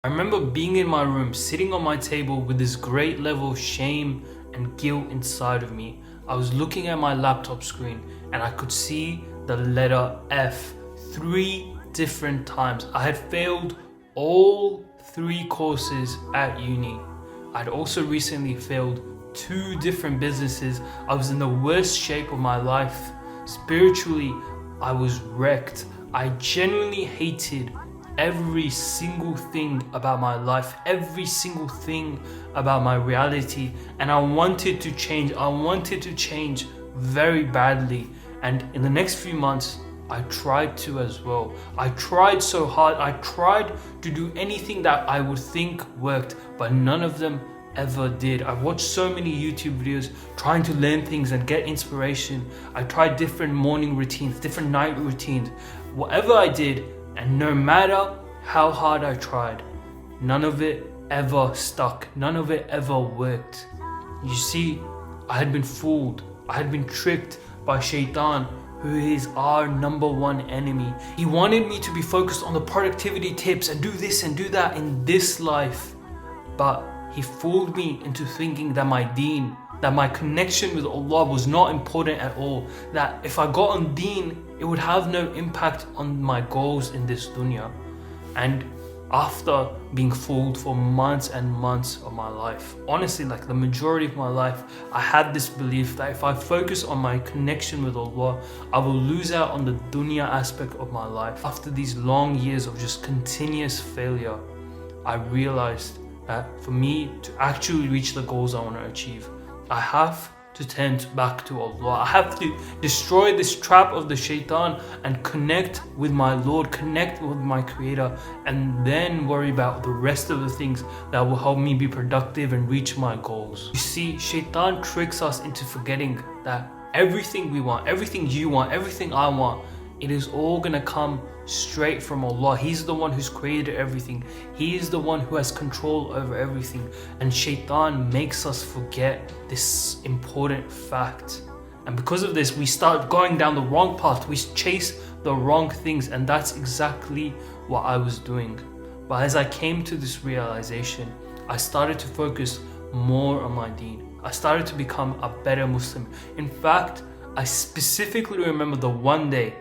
I remember being in my room, sitting on my table with this great level of shame and guilt inside of me. I was looking at my laptop screen and I could see the letter F 3 different times. I had failed all 3 courses at uni. I'd also recently failed 2 different businesses. I was in the worst shape of my life. Spiritually, I was wrecked. I genuinely hated every single thing about my life, every single thing about my reality, and I wanted to change. I wanted to change very badly, and in the next few months I tried to as well. I tried so hard. I tried to do anything that I would think worked, but none of them ever did. I watched so many YouTube videos trying to learn things and get inspiration. I tried different morning routines, different night routines, whatever I did. And no matter how hard I tried, none of it ever stuck. None of it ever worked. You see, I had been fooled. I had been tricked by Shaytan, who is our #1 enemy. He wanted me to be focused on the productivity tips and do this and do that in this life. But he fooled me into thinking that my deen, that my connection with Allah was not important at all. That if I got on deen, it would have no impact on my goals in this dunya. And after being fooled for months and months of my life, honestly, like the majority of my life, I had this belief that if I focus on my connection with Allah, I will lose out on the dunya aspect of my life. After these long years of just continuous failure, I realized that for me to actually reach the goals I want to achieve, I have to turn back to Allah. I have to destroy this trap of the Shaytan and connect with my Lord, connect with my Creator, and then worry about the rest of the things that will help me be productive and reach my goals. You see, Shaytan tricks us into forgetting that everything we want, everything you want, everything I want, it is all gonna come straight from Allah. He's the one who's created everything. He is the one who has control over everything. And Shaytan makes us forget this important fact. And because of this, we start going down the wrong path. We chase the wrong things. And that's exactly what I was doing. But as I came to this realization, I started to focus more on my deen. I started to become a better Muslim. In fact, I specifically remember the one day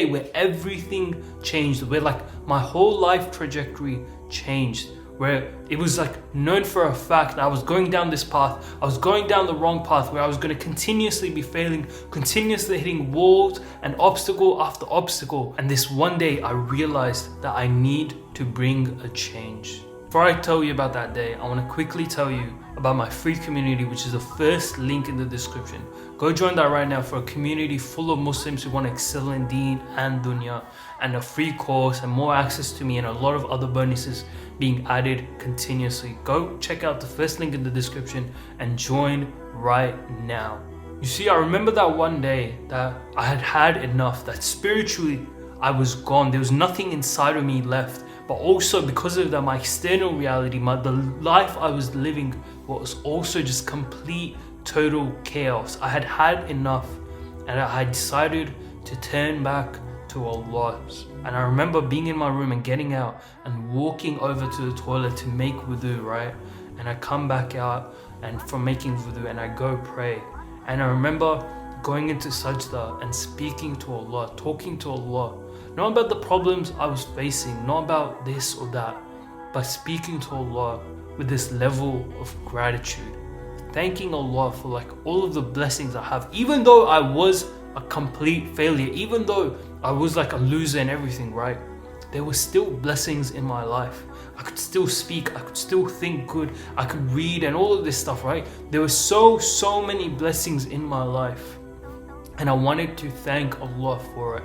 where everything changed, where like my whole life trajectory changed, where it was like known for a fact that I was going down this path, I was going down the wrong path, where I was going to continuously be failing, continuously hitting walls and obstacle after obstacle. And this one day I realized that I need to bring a change. Before I tell you about that day, I want to quickly tell you about my free community, which is the first link in the description. Go join that right now for a community full of Muslims who want to excel in deen and dunya, and a free course and more access to me and a lot of other bonuses being added continuously. Go check out the first link in the description and join right now. You see, I remember that one day that I had had enough, that spiritually I was gone. There was nothing inside of me left. But also because of that, my external reality, the life I was living was also just complete, total chaos. I had had enough and I had decided to turn back to Allah. And I remember being in my room and getting out and walking over to the toilet to make wudu, right? And I come back out and from making wudu and I go pray. And I remember going into sajda and speaking to Allah, talking to Allah. Not about the problems I was facing, not about this or that, but speaking to Allah with this level of gratitude. Thanking Allah for like all of the blessings I have. Even though I was a complete failure, even though I was like a loser and everything, right? There were still blessings in my life. I could still speak, I could still think good, I could read and all of this stuff, right? There were so many blessings in my life. And I wanted to thank Allah for it.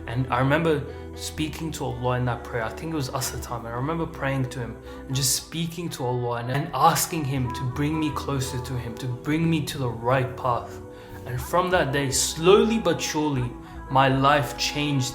And I remember speaking to Allah in that prayer. I think it was Asr time. And I remember praying to Him and just speaking to Allah and asking Him to bring me closer to Him, to bring me to the right path. And from that day, slowly but surely, my life changed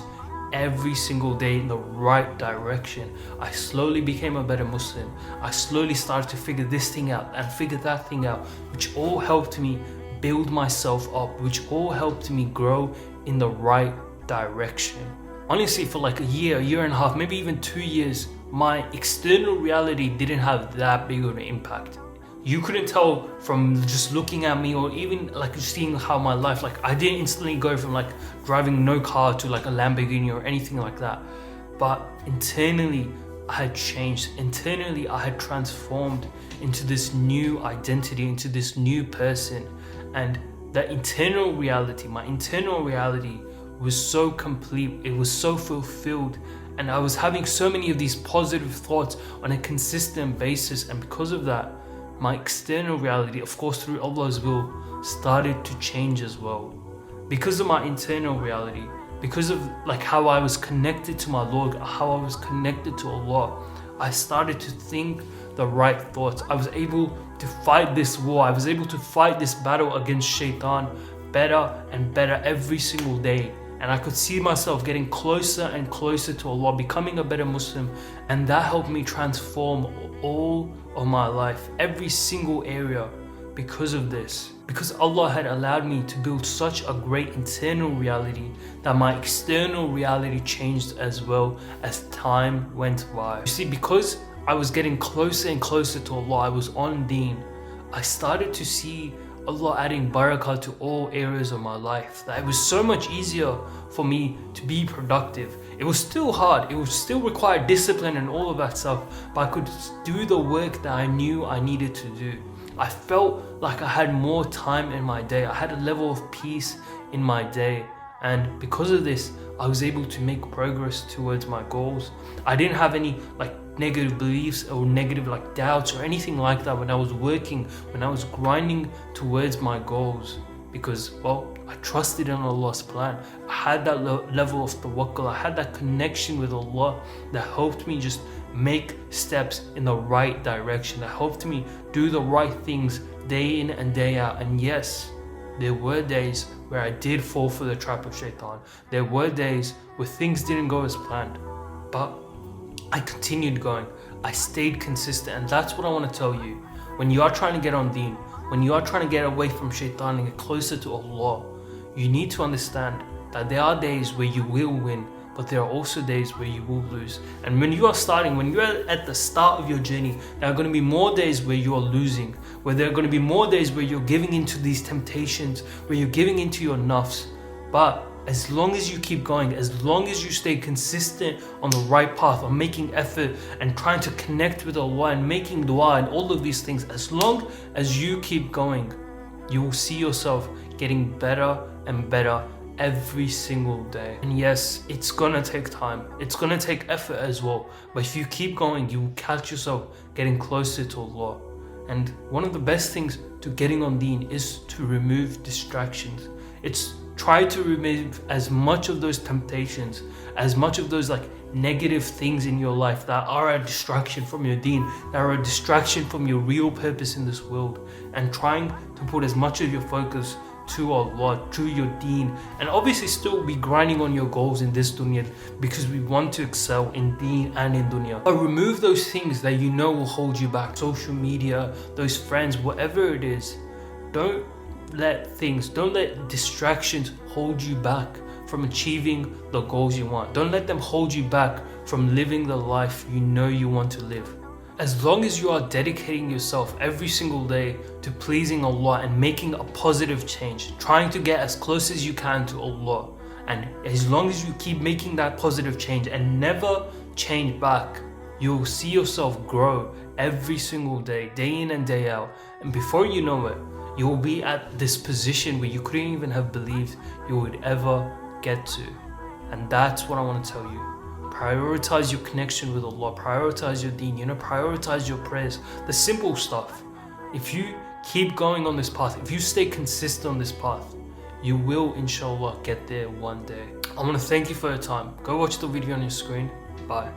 every single day in the right direction. I slowly became a better Muslim. I slowly started to figure this thing out and figure that thing out, which all helped me build myself up, which all helped me grow in the right direction. Honestly, for like a year and a half, maybe even 2 years, my external reality didn't have that big of an impact. You couldn't tell from just looking at me, or even like seeing how my life, like I didn't instantly go from like driving no car to like a Lamborghini or anything like that. But internally, I had changed. Internally, I had transformed into this new identity, into this new person. And that internal reality, my internal reality was so complete. It was so fulfilled. And I was having so many of these positive thoughts on a consistent basis. And because of that, my external reality, of course through Allah's will, started to change as well. Because of my internal reality, because of like how I was connected to my Lord, how I was connected to Allah, I started to think the right thoughts. I was able to fight this war. I was able to fight this battle against Shaytan better and better every single day. And I could see myself getting closer and closer to Allah, becoming a better Muslim. And that helped me transform all of my life, every single area, because of this. Because Allah had allowed me to build such a great internal reality that my external reality changed as well as time went by. You see, because I was getting closer and closer to Allah, I was on deen, I started to see Allah adding baraka to all areas of my life. That it was so much easier for me to be productive. It was still hard, it would still require discipline and all of that stuff, but I could do the work that I knew I needed to do. I felt like I had more time in my day. I had a level of peace in my day. And because of this, I was able to make progress towards my goals. I didn't have any like negative beliefs or negative like doubts or anything like that when I was working, when I was grinding towards my goals, because well, I trusted in Allah's plan. I had that level of tawakkul. I had that connection with Allah that helped me just make steps in the right direction, that helped me do the right things day in and day out. And yes, there were days where I did fall for the trap of Shaytan. There were days where things didn't go as planned, but I continued going. I stayed consistent, and that's what I want to tell you. When you are trying to get on deen, when you are trying to get away from Shaytan and get closer to Allah, you need to understand that there are days where you will win, but there are also days where you will lose. And when you are starting, when you're at the start of your journey, there are going to be more days where you are losing, where there are going to be more days where you're giving into these temptations, where you're giving into your nafs. But as long as you keep going, as long as you stay consistent on the right path, on making effort and trying to connect with Allah and making dua and all of these things, as long as you keep going, you will see yourself getting better and better every single day. And yes, it's gonna take time, it's gonna take effort as well, but if you keep going, you will catch yourself getting closer to Allah. And one of the best things to getting on deen is to remove distractions. It's try to remove as much of those temptations, as much of those like negative things in your life that are a distraction from your deen, that are a distraction from your real purpose in this world, and trying to put as much of your focus to Allah, to your deen, and obviously still be grinding on your goals in this dunya, because we want to excel in deen and in dunya. But remove those things that you know will hold you back, social media, those friends, whatever it is. Don't let distractions hold you back from achieving the goals you want. Don't let them hold you back from living the life you know you want to live. As long as you are dedicating yourself every single day to pleasing Allah and making a positive change, trying to get as close as you can to Allah, and as long as you keep making that positive change and never change back, you'll see yourself grow every single day, day in and day out. And before you know it, you will be at this position where you couldn't even have believed you would ever get to. And that's what I want to tell you. Prioritize your connection with Allah, prioritize your deen, prioritize your prayers, the simple stuff. If you keep going on this path, if you stay consistent on this path, you will inshallah get there one day. I want to thank you for your time. Go watch the video on your screen. Bye.